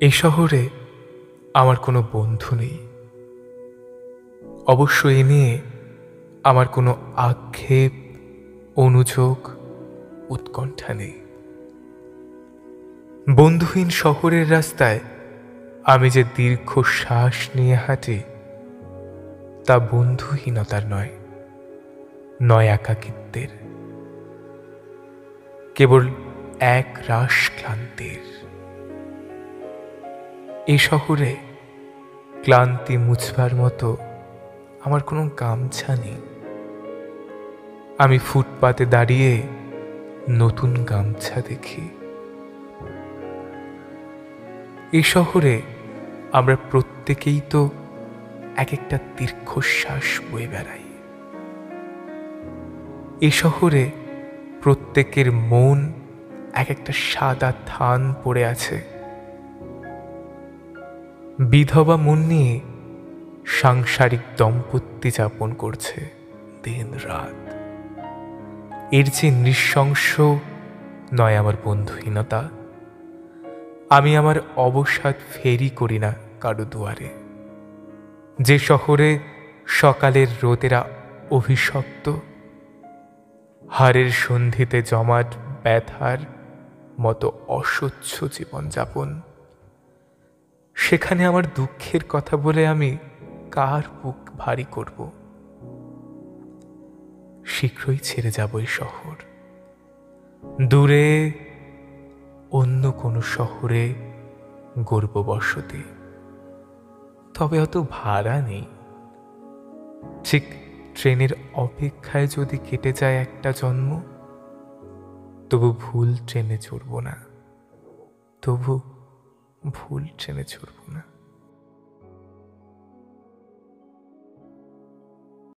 এই শহরে আমার কোনো বন্ধু নেই। অবশ্য এ নিয়ে আমার কোনো আক্ষেপ, অনুযোগ, উৎকণ্ঠা নেই। বন্ধুহীন শহরের রাস্তায় আমি যে দীর্ঘশ্বাস নিয়ে হাঁটি, তা বন্ধুহীনতার নয় একাকিত্বের, কেবল এক রাশ ক্লান্তির। এই শহরে ক্লান্তি মুছবার মতো আমার কোনো গামছা নেই। আমি ফুটপাতে দাঁড়িয়ে নতুন গামছা দেখি। এই শহরে আমরা প্রত্যেকেই তো এক একটা দীর্ঘশ্বাস বয়ে বেড়াই। এই শহরে প্রত্যেকের মন এক একটা সাদা থান পড়ে আছে। বিধবা মন নিয়ে সাংসারিক দম্পতি যাপন করছে দিন রাত। এর যে নৃশংস নয় আমার বন্ধুহীনতা। আমি আমার অবসাদ ফেরি করি না কারো দুয়ারে। যে শহরে সকালের রোদেরা অভিশপ্ত, হাড়ের সন্ধিতে জমাট ব্যথার মতো অস্বচ্ছ জীবনযাপন, সেখানে আমার দুঃখের কথা বলে আমি কার বুক ভারী করব? শীঘ্রই ছেড়ে যাব এই শহর, দূরে অন্য কোনো শহরে গড়ব বসতি। তবে অত ভাড়া নেই। ঠিক ট্রেনের অপেক্ষায় যদি কেটে যায় একটা জন্ম, তবু ভুল ট্রেনে চড়ব না।